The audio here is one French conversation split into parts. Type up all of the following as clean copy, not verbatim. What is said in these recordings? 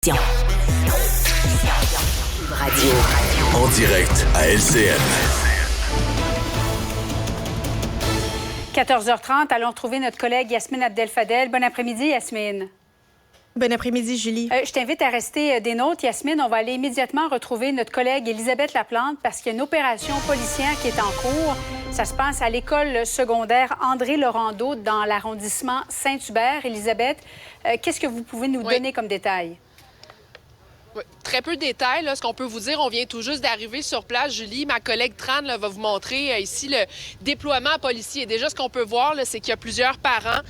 Radio. En direct à LCN. 14h30, allons retrouver notre collègue Yasmine Abdel-Fadel. Bon après-midi, Yasmine. Bon après-midi, Julie. Je t'invite à rester des nôtres, Yasmine. On va aller immédiatement retrouver notre collègue Élisabeth Laplante parce qu'il y a une opération policière qui est en cours. Ça se passe à l'école secondaire André Laurando dans l'arrondissement Saint-Hubert. Élisabeth, qu'est-ce que vous pouvez nous donner comme détails? Oui, très peu de détails. Là. Ce qu'on peut vous dire, on vient tout juste d'arriver sur place. Julie, ma collègue Tran là, va vous montrer ici le déploiement policier. Et déjà, ce qu'on peut voir, c'est qu'il y a plusieurs parents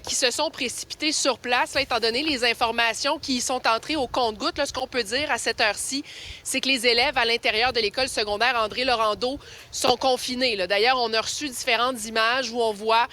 qui se sont précipités sur place, là, étant donné les informations qui sont entrées au compte-gouttes. Ce qu'on peut dire à cette heure-ci, c'est que les élèves à l'intérieur de l'école secondaire André Laurando sont confinés. D'ailleurs, on a reçu différentes images où on voit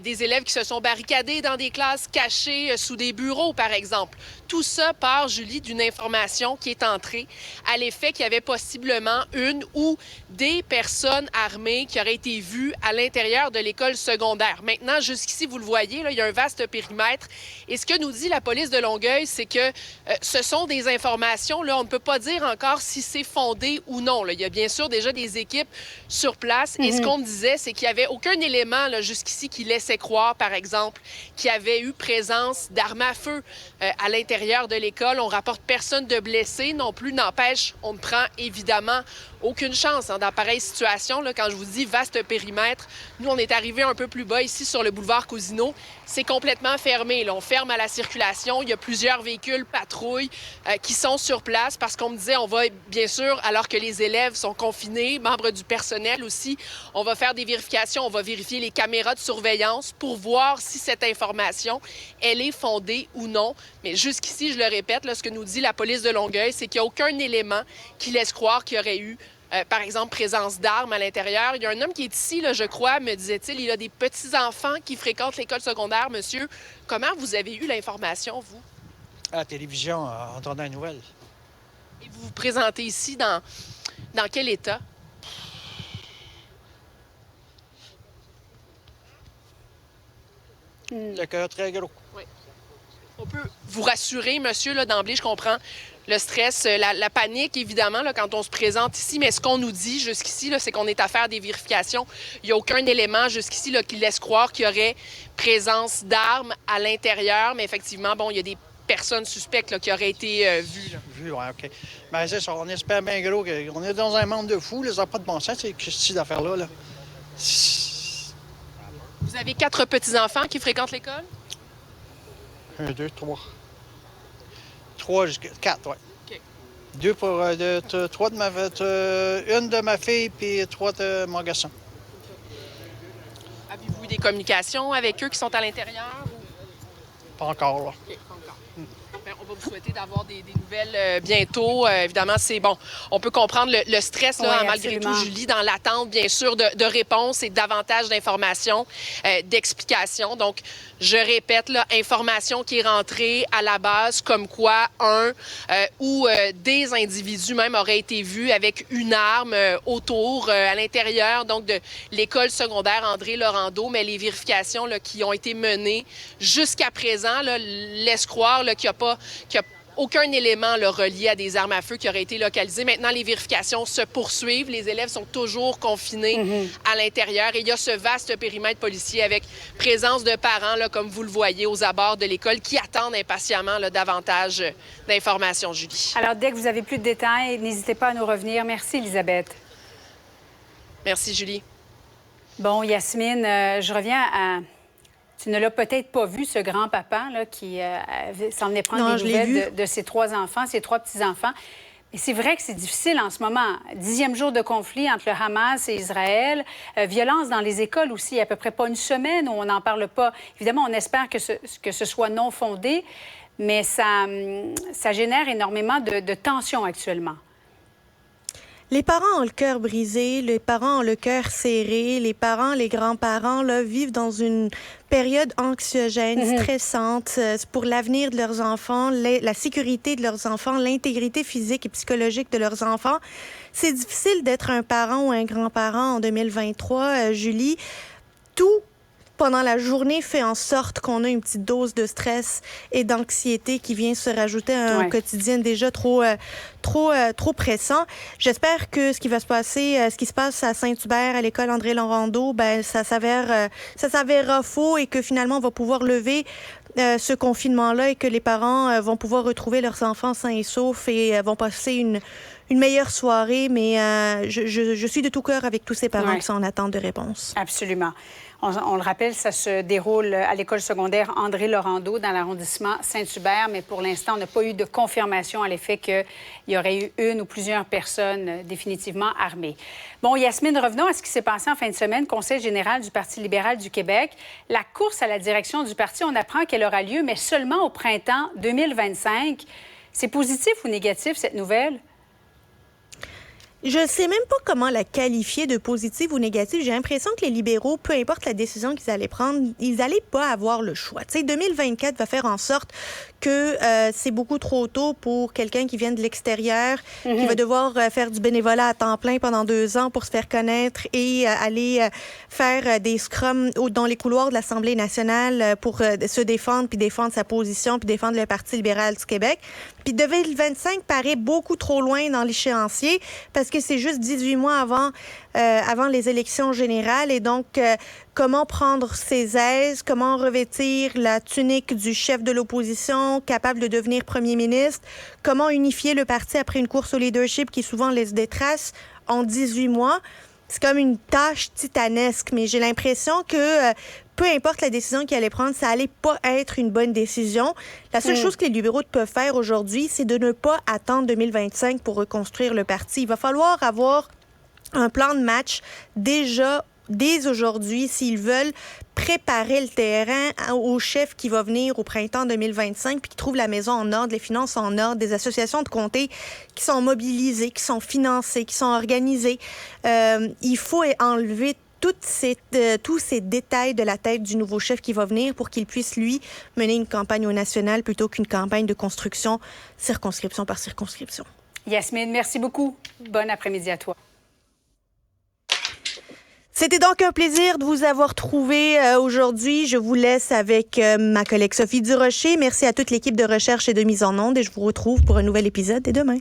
des élèves qui se sont barricadés dans des classes cachées sous des bureaux, par exemple. Tout ça part, Julie, d'une information qui est entrée à l'effet qu'il y avait possiblement une ou des personnes armées qui auraient été vues à l'intérieur de l'école secondaire. Maintenant, jusqu'ici, vous le voyez, là, il y a un vaste périmètre. Et ce que nous dit la police de Longueuil, c'est que ce sont des informations, là, on ne peut pas dire encore si c'est fondé ou non. Là. Il y a bien sûr déjà des équipes sur place. Et ce qu'on disait, c'est qu'il n'y avait aucun élément là, jusqu'ici qui laissait croire, par exemple, qu'il y avait eu présence d'armes à feu à l'intérieur de l'école. On rapporte personne de blessé non plus. N'empêche, on ne prend évidemment aucune chance dans pareille situation. Là, quand je vous dis vaste périmètre, nous, on est arrivé un peu plus bas ici sur le boulevard Cousineau. C'est complètement fermé. Là. On ferme à la circulation. Il y a plusieurs véhicules patrouilles qui sont sur place parce qu'on me disait, on va bien sûr, alors que les élèves sont confinés, membres du personnel aussi, on va faire des vérifications. On va vérifier les caméras de surveillance pour voir si cette information, elle est fondée ou non. Mais jusqu'ici, je le répète, là, ce que nous dit la police de Longueuil, c'est qu'il n'y a aucun élément qui laisse croire qu'il y aurait eu par exemple, présence d'armes à l'intérieur. Il y a un homme qui est ici, là, je crois, me disait-il. Il a des petits-enfants qui fréquentent l'école secondaire, monsieur. Comment vous avez eu l'information, vous? À la télévision, en entendant les nouvelles. Et vous vous présentez ici dans quel état? Le cœur très gros. Oui. On peut vous rassurer, monsieur, là, d'emblée, je comprends le stress, la panique, évidemment, là, quand on se présente ici. Mais ce qu'on nous dit jusqu'ici, là, c'est qu'on est à faire des vérifications. Il n'y a aucun élément jusqu'ici là, qui laisse croire qu'il y aurait présence d'armes à l'intérieur. Mais effectivement, bon, il y a des personnes suspectes là, qui auraient été vues. Là. Vues, oui, OK. Bien, c'est ça. On espère bien gros qu'on est dans un monde de fous. Ça n'a pas de bon sens, ces affaires-là. Là. Vous avez 4 petits-enfants qui fréquentent l'école? 1, 2, 3. 3 jusqu'à 4, oui. OK. 2 pour 3 de ma une de ma fille puis 3 de mon garçon. Avez-vous eu des communications avec eux qui sont à l'intérieur? Pas encore, là. OK, pas encore. Bien, on va vous souhaiter d'avoir des nouvelles bientôt. Évidemment, c'est bon. On peut comprendre le stress, là, Oui, malgré absolument. tout, Julie, dans l'attente, bien sûr, de réponses et davantage d'informations, d'explications. Donc, je répète, là, information qui est rentrée à la base, comme quoi ou des individus même auraient été vus avec une arme autour, à l'intérieur, donc de l'école secondaire André Laurando. Mais les vérifications là, qui ont été menées jusqu'à présent là, laissent croire là, qu'il n'y a aucun élément là, relié à des armes à feu qui aurait été localisé. Maintenant, les vérifications se poursuivent. Les élèves sont toujours confinés à l'intérieur. Et il y a ce vaste périmètre policier avec présence de parents, là, comme vous le voyez, aux abords de l'école, qui attendent impatiemment là, davantage d'informations, Julie. Alors, dès que vous avez plus de détails, n'hésitez pas à nous revenir. Merci, Élisabeth. Merci, Julie. Bon, Yasmine, je reviens à... Tu ne l'as peut-être pas vu, ce grand-papa là, qui s'en venait prendre Non, des je l'ai nouvelles de ses 3 enfants, ses 3 petits-enfants. Mais c'est vrai que c'est difficile en ce moment. 10e jour de conflit entre le Hamas et Israël. Violence dans les écoles aussi. Il y a à peu près pas une semaine où on n'en parle pas. Évidemment, on espère que ce soit non fondé, mais ça génère énormément de tensions actuellement. Les parents ont le cœur brisé, les parents ont le cœur serré, les parents, les grands-parents là, vivent dans une période anxiogène, stressante pour l'avenir de leurs enfants, la sécurité de leurs enfants, l'intégrité physique et psychologique de leurs enfants. C'est difficile d'être un parent ou un grand-parent en 2023, Julie. Tout pendant la journée fait en sorte qu'on a une petite dose de stress et d'anxiété qui vient se rajouter à un quotidien déjà trop pressant. J'espère que ce qui se passe à Saint-Hubert, à l'école André Laurendeau, ça s'avérera faux et que finalement on va pouvoir lever ce confinement-là et que les parents vont pouvoir retrouver leurs enfants sains et saufs et vont passer une meilleure soirée. Mais je suis de tout cœur avec tous ces parents qui sont en attente de réponse. Absolument. On le rappelle, ça se déroule à l'école secondaire André Laurendeau dans l'arrondissement Saint-Hubert, mais pour l'instant, on n'a pas eu de confirmation à l'effet qu'il y aurait eu une ou plusieurs personnes définitivement armées. Bon, Yasmine, revenons à ce qui s'est passé en fin de semaine, Conseil général du Parti libéral du Québec. La course à la direction du parti, on apprend qu'elle aura lieu, mais seulement au printemps 2025. C'est positif ou négatif, cette nouvelle? Je ne sais même pas comment la qualifier de positive ou négative. J'ai l'impression que les libéraux, peu importe la décision qu'ils allaient prendre, ils n'allaient pas avoir le choix. Tu sais, 2024 va faire en sorte que c'est beaucoup trop tôt pour quelqu'un qui vient de l'extérieur, qui va devoir faire du bénévolat à temps plein pendant 2 ans pour se faire connaître et aller faire des scrums dans les couloirs de l'Assemblée nationale pour se défendre, puis défendre sa position, puis défendre le Parti libéral du Québec. Puis 2025 paraît beaucoup trop loin dans l'échéancier parce que c'est juste 18 mois avant les élections générales. Et donc, comment prendre ses aises, comment revêtir la tunique du chef de l'opposition, capable de devenir premier ministre, comment unifier le parti après une course au leadership qui souvent laisse des traces en 18 mois. C'est comme une tâche titanesque, mais j'ai l'impression que peu importe la décision qu'ils allaient prendre, ça allait pas être une bonne décision. La seule chose que les libéraux peuvent faire aujourd'hui, c'est de ne pas attendre 2025 pour reconstruire le parti. Il va falloir avoir un plan de match déjà dès aujourd'hui s'ils veulent préparer le terrain au chef qui va venir au printemps 2025 puis qui trouve la maison en ordre, les finances en ordre, des associations de comtés qui sont mobilisées, qui sont financées, qui sont organisées. Il faut enlever tous ces détails de la tête du nouveau chef qui va venir pour qu'il puisse, lui, mener une campagne au national plutôt qu'une campagne de construction circonscription par circonscription. Yasmine, merci beaucoup. Bon après-midi à toi. C'était donc un plaisir de vous avoir trouvé aujourd'hui. Je vous laisse avec ma collègue Sophie Durocher. Merci à toute l'équipe de recherche et de mise en onde et je vous retrouve pour un nouvel épisode dès demain.